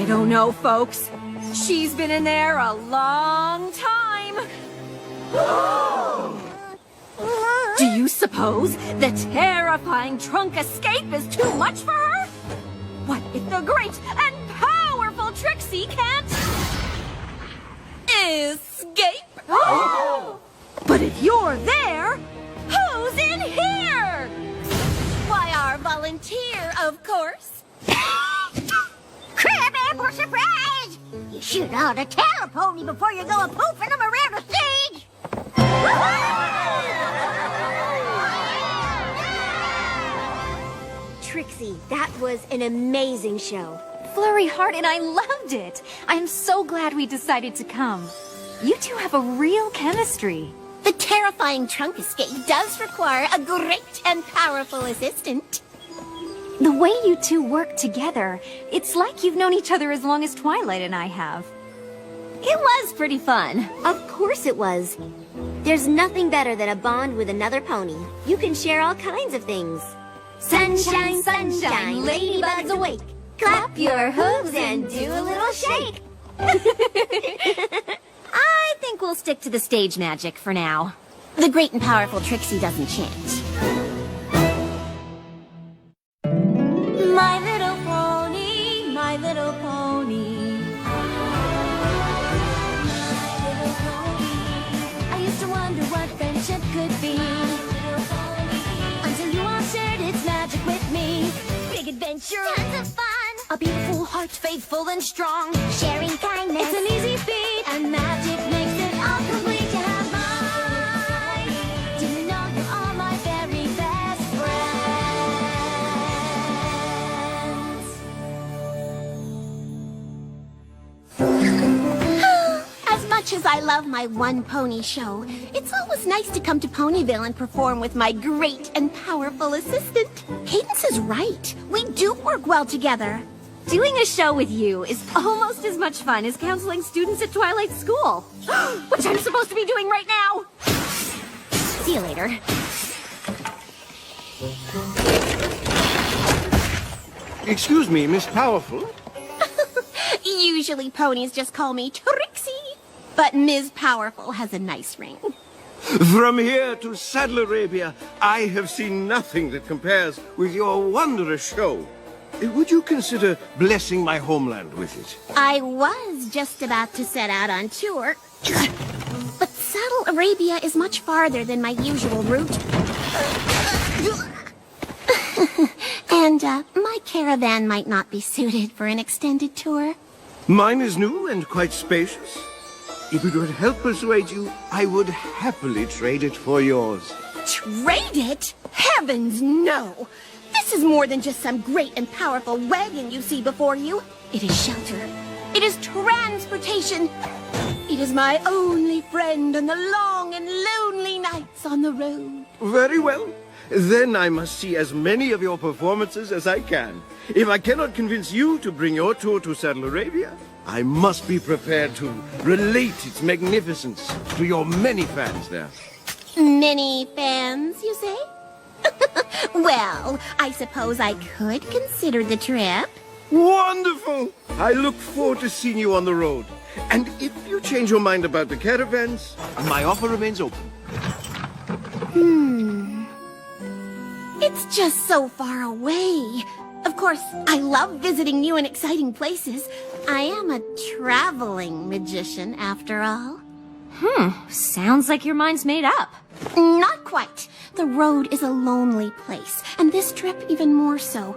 I don't know, folks. She's been in there a long time. Do you suppose the terrifying trunk escape is too much for her? What if the great and powerful Trixie can't escape? But if you're there, who's in here? Why, our volunteer, of course. Crab apple surprise! You should ought to tell a pony before you go a-poofing them around the stage! Trixie, that was an amazing show. Flurry Heart and I loved it. I'm so glad we decided to come. You two have a real chemistry. The terrifying trunk escape does require a great and powerful assistant. The way you two work together, it's like you've known each other as long as Twilight and I have. It was pretty fun. Of course it was. There's nothing better than a bond with another pony. You can share all kinds of things. Sunshine, sunshine, ladybugs awake. Clap your hooves and do a little shake. I think we'll stick to the stage magic for now. The great and powerful Trixie doesn't chant. My little pony, my little pony. I used to wonder what friendship could be. Until you all shared its magic with me. Big adventure, Tons of fun! a beautiful heart, faithful and strong. Sharing kindness. It's an easy feat, and magic makes it all complete to have mine. Do you know you are my very best friends? As much as I love my one pony show, it's always nice to come to Ponyville and perform with my great and powerful assistant. Cadence is right. We do work well together. Doing a show with you is almost as much fun as counseling students at Twilight School. Which I'm supposed to be doing right now. See you later. Excuse me, Miss Powerful. Usually ponies just call me Trixie, but Ms. Powerful has a nice ring. From here to Saddle Arabia, I have seen nothing that compares with your wondrous show. Would you consider blessing my homeland with it? I was just about to set out on tour, but Saddle Arabia is much farther than my usual route. And my caravan might not be suited for an extended tour. Mine is new and quite spacious. If it would help persuade you, I would happily trade it for yours. Trade it? Heavens, no! This is more than just some great and powerful wagon you see before you. It is shelter. It is transportation. It is my only friend on the long and lonely nights on the road. Very well. Then I must see as many of your performances as I can. If I cannot convince you to bring your tour to Saddle Arabia, I must be prepared to relate its magnificence to your many fans there. Many fans, you say? Well, I suppose I could consider the trip. Wonderful! I look forward to seeing you on the road. And if you change your mind about the caravans, my offer remains open. It's just so far away. Of course, I love visiting new and exciting places. I am a traveling magician, after all. Sounds like your mind's made up. Not quite. The road is a lonely place, and this trip even more so.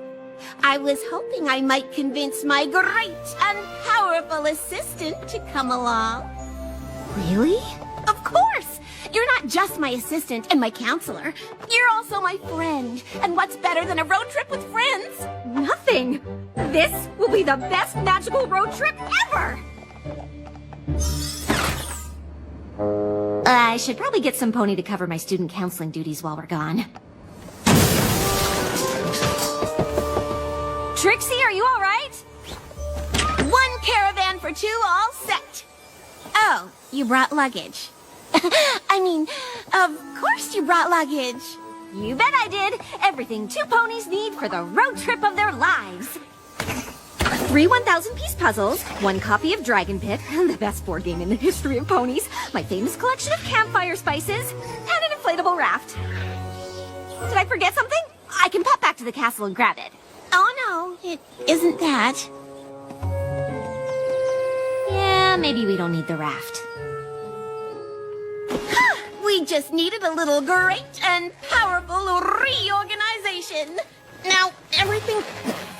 I was hoping I might convince my great and powerful assistant to come along. Really? Of course! You're not just my assistant and my counselor. You're also my friend. And what's better than a road trip with friends? Nothing. This will be the best magical road trip ever. I should probably get some pony to cover my student counseling duties while we're gone. Trixie, are you all right? One caravan for two, all set. Oh, you brought luggage. I mean, of course you brought luggage. You bet I did. Everything two ponies need for the road trip of their lives. 3 1,000-piece puzzles, 1 copy of Dragon Pit, the best board game in the history of ponies, my famous collection of campfire spices, and an inflatable raft. Did I forget something? I can pop back to the castle and grab it. Oh no, it isn't that. Yeah, maybe we don't need the raft. We just needed a little great and powerful reorganization. Now, everything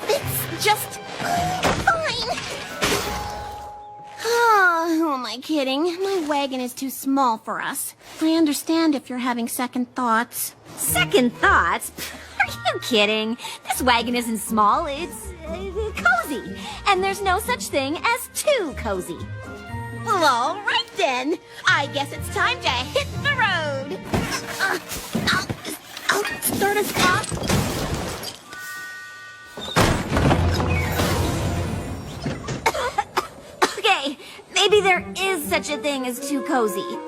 fits just fine. Oh, who am I kidding? My wagon is too small for us. I understand if you're having second thoughts. Second thoughts? Are you kidding? This wagon isn't small, it's cozy. And there's no such thing as too cozy. Well, all right then. I guess it's time to hit the road. I'll start us off. Okay, maybe there is such a thing as too cozy.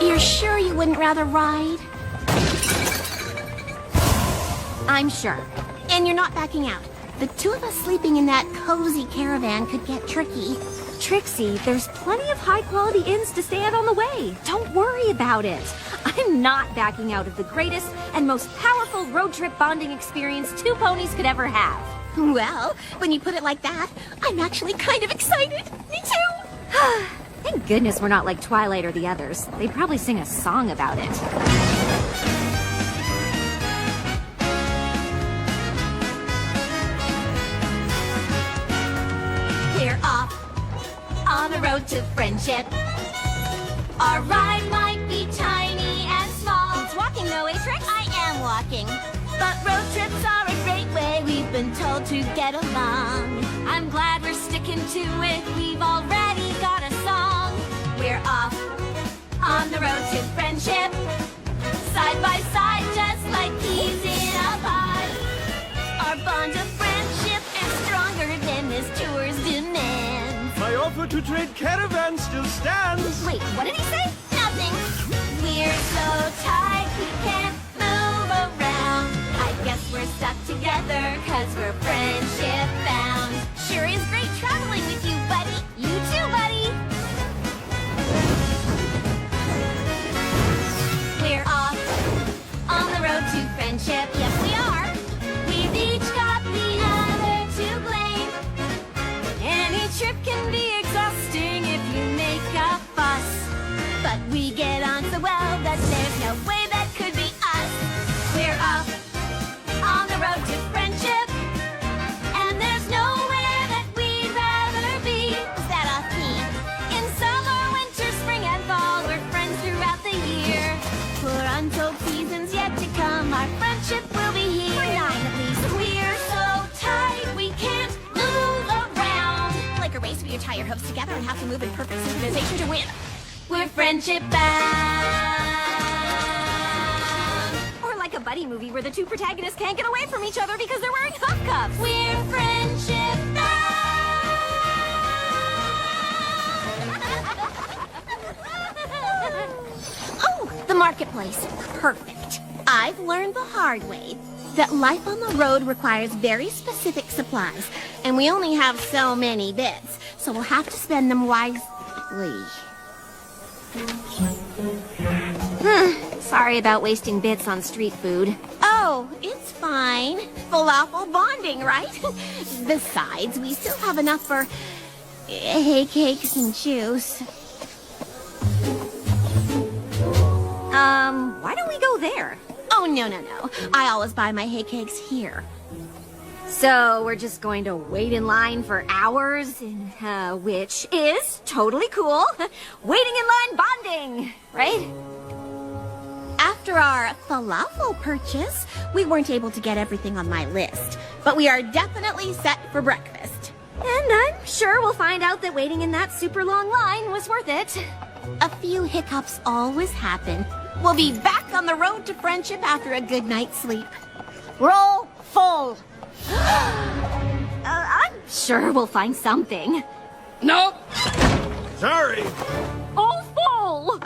You're sure you wouldn't rather ride? I'm sure. And you're not backing out. The two of us sleeping in that cozy caravan could get tricky. Trixie, there's plenty of high-quality inns to stay at on the way. Don't worry about it. I'm not backing out of the greatest and most powerful road trip bonding experience 2 ponies could ever have. Well, when you put it like that, I'm actually kind of excited. Me too. Thank goodness we're not like Twilight or the others. They'd probably sing a song about it. We're off on the road to friendship. Our ride might be tiny and small. It's walking though, Atrix? I am walking. But road trips are a great way, we've been told, to get along. I'm glad we're sticking to it. We've already got a song. We're off on the road to friendship. Side by side, just like peas in a pod. Our bond of friendship is stronger than this tour's demands. My offer to trade caravans still stands. Wait, what did he say? Nothing. We're so tight we can't move around. I guess we're stuck together 'cause we're friendship bound. Sure is great traveling with you, buddy. You too, buddy. We're off on the road to friendship. Yes, we are. We've each got the other to blame. Any trip can be exhausting if you make a fuss. But we get on so well that there's no way that could be us. We're off on the road to friendship. And there's nowhere that we'd rather be. Is that a theme? In summer, winter, spring, and fall, we're friends throughout the year. For untold seasons yet to come, our friendship will be here. For 9 at least. We're so tight we can't move around. Like a race where you tie your hooves together and have to move in perfect synchronization to win. We're friendship bound. Or like a buddy movie where the 2 protagonists can't get away from each other because they're wearing cuff cuffs. We're friendship bound. Oh, the marketplace. Perfect. I've learned the hard way that life on the road requires very specific supplies, and we only have so many bits, so we'll have to spend them wisely. Sorry about wasting bits on street food. Oh, it's fine. Falafel bonding, right? Besides, we still have enough for hay cakes and juice. Why don't we go there? Oh, no. I always buy my hay cakes here. So we're just going to wait in line for hours, which is totally cool. Waiting in line bonding, right? After our falafel purchase, we weren't able to get everything on my list, but we are definitely set for breakfast. And I'm sure we'll find out that waiting in that super long line was worth it. A few hiccups always happen. We'll be back on the road to friendship after a good night's sleep. Roll full. I'm sure we'll find something. Nope. Sorry. All full!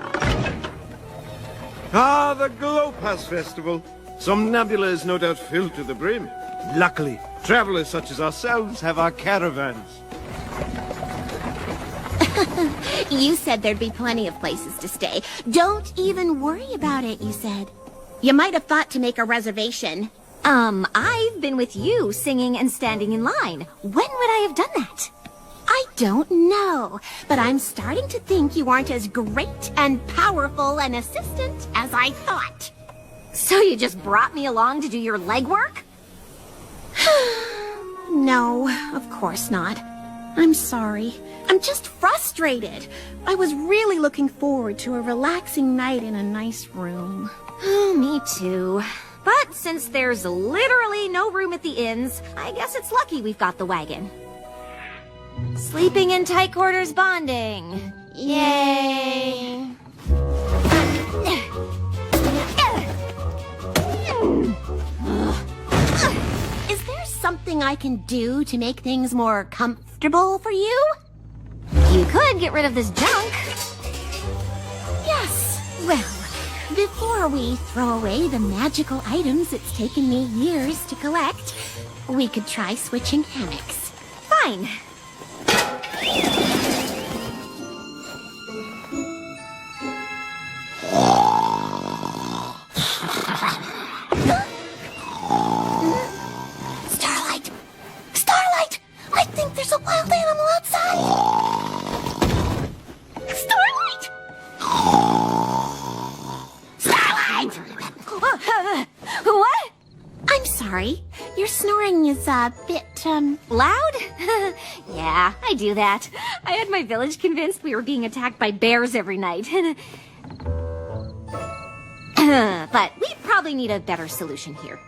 Ah, the Glow Pass Festival. Somnambula is no doubt filled to the brim. Luckily, travelers such as ourselves have our caravans. You said there'd be plenty of places to stay. Don't even worry about it, you said. You might have thought to make a reservation. I've been with you singing and standing in line. When would I have done that? I don't know, but I'm starting to think you aren't as great and powerful an assistant as I thought. So you just brought me along to do your legwork? No, of course not. I'm sorry. I'm just frustrated. I was really looking forward to a relaxing night in a nice room. Oh, me too. But since there's literally no room at the inns, I guess it's lucky we've got the wagon. Sleeping in tight quarters bonding. Yay! Is there something I can do to make things more comfortable for you? You could get rid of this junk. Yes. Well, before we throw away the magical items it's taken me years to collect, we could try switching hammocks. Fine. Starlight! Starlight! I think there's a wild animal outside! Starlight! Starlight! What? I'm sorry. Your snoring is a bit, Loud? Yeah, I do that. I had my village convinced we were being attacked by bears every night. But we probably need a better solution here.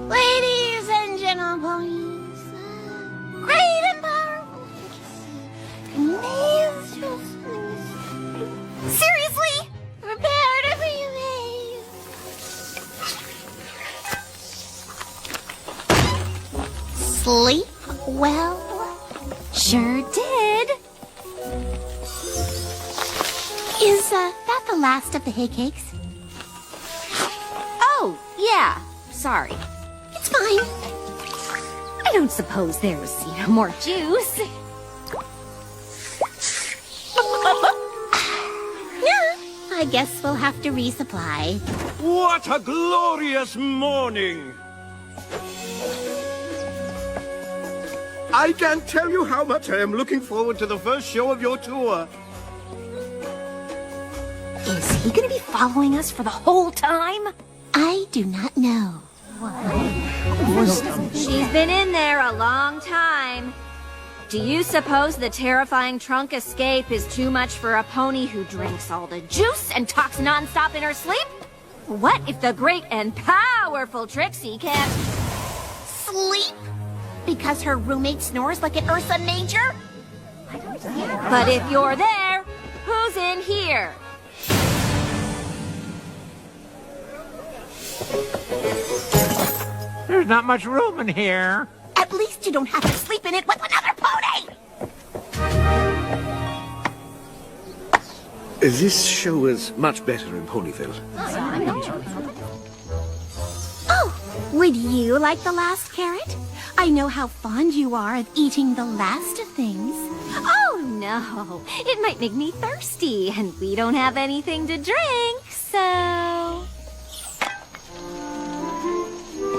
Ladies and gentlemen, great and powerful. Seriously? Prepare to be amazed. Sleep well. Sure did. Is that the last of the hay cakes? Oh, yeah. Sorry. It's fine. I don't suppose there's, more juice. Yeah, I guess we'll have to resupply. What a glorious morning! I can't tell you how much I am looking forward to the first show of your tour. Is he gonna be following us for the whole time? I do not know. She's been in there a long time. Do you suppose the terrifying trunk escape is too much for a pony who drinks all the juice and talks nonstop in her sleep? What if the great and powerful Trixie can't... Sleep? Because her roommate snores like an Ursa Major? But if you're there, who's in here? There's not much room in here. At least you don't have to sleep in it with another pony! This show was much better in Ponyville. Oh, would you like the last carrot? I know how fond you are of eating the last of things. Oh, no. It might make me thirsty, and we don't have anything to drink, so...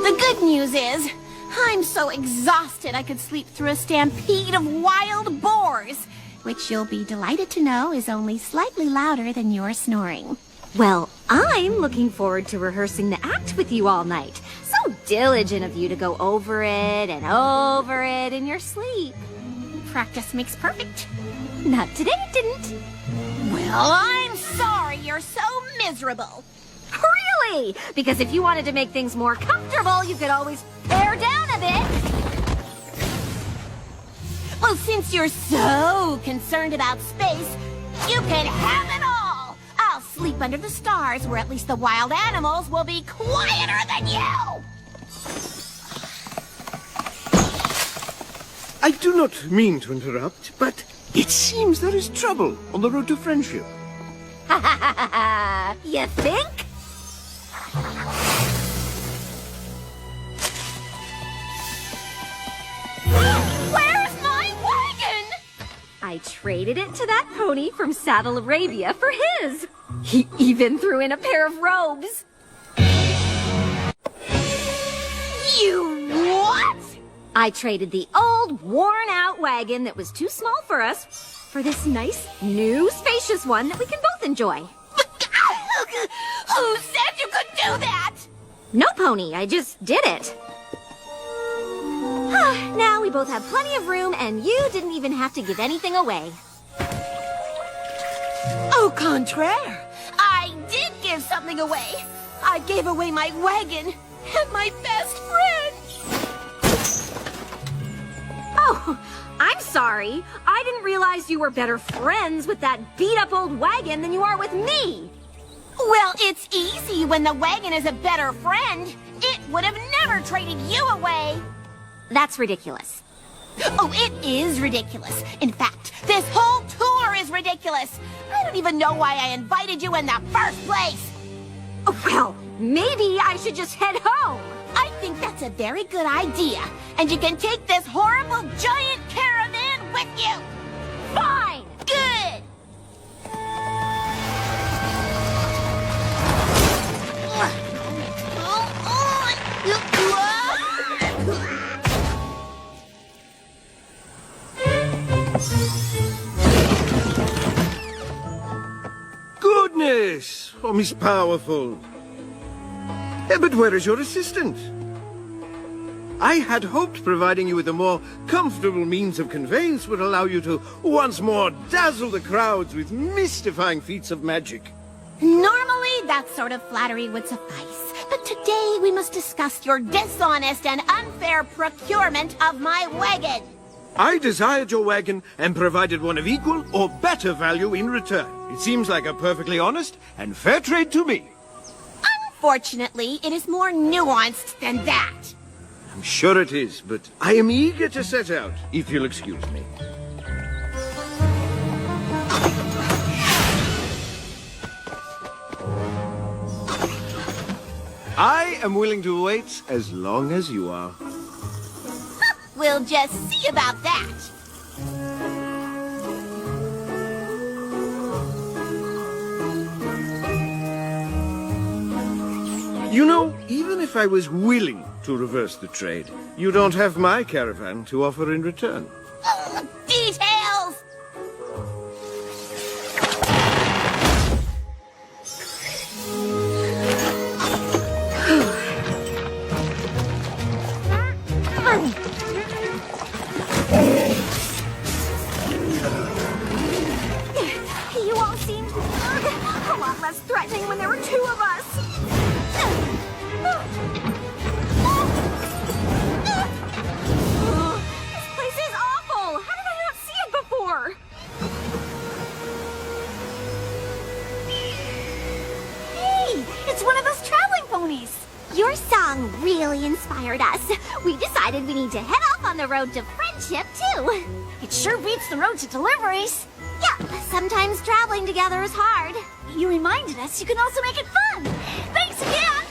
The good news is, I'm so exhausted I could sleep through a stampede of wild boars, which you'll be delighted to know is only slightly louder than your snoring. Well, I'm looking forward to rehearsing the act with you all night. So diligent of you to go over it and over it in your sleep. Practice makes perfect. Not today, it didn't. Well, I'm sorry you're so miserable. Really? Because if you wanted to make things more comfortable, you could always pare down a bit. Well, since you're so concerned about space, you can have it all. I'll sleep under the stars where at least the wild animals will be quieter than you. I do not mean to interrupt, but it seems there is trouble on the road to friendship. You you think? Where's my wagon? I traded it to that pony from Saddle Arabia for his. He even threw in a pair of robes. You what? I traded the old, worn-out wagon that was too small for us for this nice, new, spacious one that we can both enjoy. Who said you could do that? No, Pony, I just did it. Now we both have plenty of room, and you didn't even have to give anything away. Au contraire, I did give something away. I gave away my wagon and my best friend. Oh, I'm sorry. I didn't realize you were better friends with that beat-up old wagon than you are with me. Well, it's easy when the wagon is a better friend. It would have never traded you away. That's ridiculous. Oh, it is ridiculous. In fact, this whole tour is ridiculous. I don't even know why I invited you in the first place. Well, maybe I should just head home. I think that's a very good idea. And you can take this horrible giant caravan with you. Fine. Good. Goodness! Oh, Miss Powerful. But where is your assistant? I had hoped providing you with a more comfortable means of conveyance would allow you to once more dazzle the crowds with mystifying feats of magic. Normally, that sort of flattery would suffice. But today, we must discuss your dishonest and unfair procurement of my wagon. I desired your wagon and provided one of equal or better value in return. It seems like a perfectly honest and fair trade to me. Unfortunately, it is more nuanced than that. I'm sure it is, but I am eager to set out, if you'll excuse me. I am willing to wait as long as you are. We'll just see about that. You know, even if I was willing to reverse the trade, you don't have my caravan to offer in return. Details! You all seemed a lot less threatening when there were two of us. This place is awful. How did I not see it before? Hey, it's one of those traveling ponies. Your song really inspired us. We decided we need to head off on the road to friendship, too. It sure beats the road to deliveries. Yeah, sometimes traveling together is hard. You reminded us you can also make it fun. Thanks again.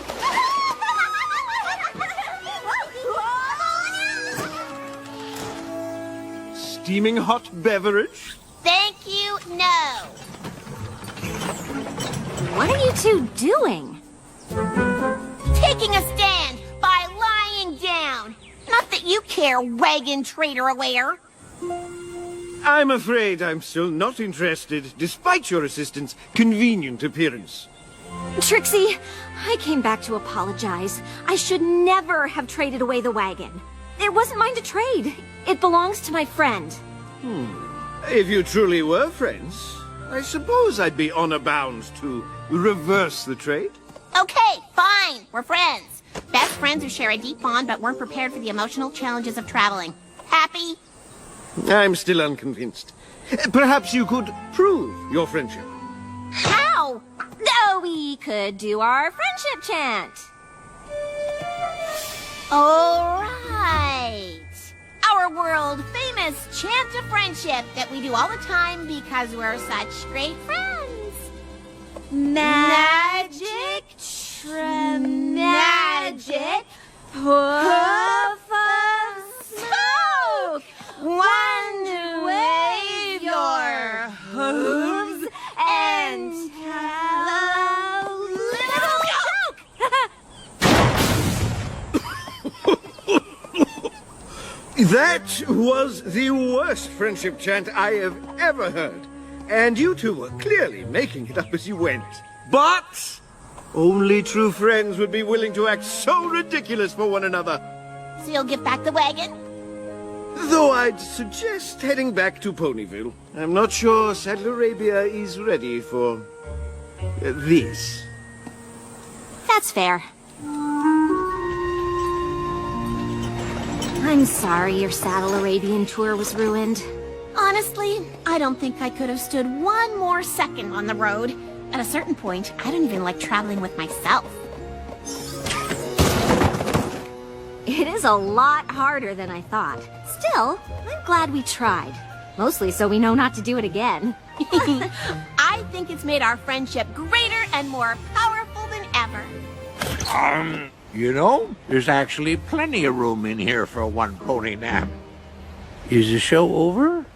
Steaming hot beverage? Thank you, no. What are you two doing? Taking a stand by lying down. Not that you care, wagon trader aware. I'm afraid I'm still not interested, despite your assistant's convenient appearance. Trixie, I came back to apologize. I should never have traded away the wagon. It wasn't mine to trade. It belongs to my friend. If you truly were friends, I suppose I'd be honor bound to reverse the trade. Okay, fine. We're friends. Best friends who share a deep bond but weren't prepared for the emotional challenges of traveling. Happy? I'm still unconvinced. Perhaps you could prove your friendship. How? Oh, we could do our friendship chant. All right. Our world-famous chant of friendship that we do all the time because we're such great friends. Mad Puff of smoke! One wave your hooves and tell a little joke! That was the worst friendship chant I have ever heard. And you two were clearly making it up as you went. But only true friends would be willing to act so ridiculous for one another. So you'll give back the wagon? Though I'd suggest heading back to Ponyville. I'm not sure Saddle Arabia is ready for this. That's fair. I'm sorry your Saddle Arabian tour was ruined. Honestly, I don't think I could have stood one more second on the road. At a certain point, I don't even like traveling with myself. It is a lot harder than I thought. Still, I'm glad we tried. Mostly so we know not to do it again. I think it's made our friendship greater and more powerful than ever. You know, there's actually plenty of room in here for one pony nap. Is the show over?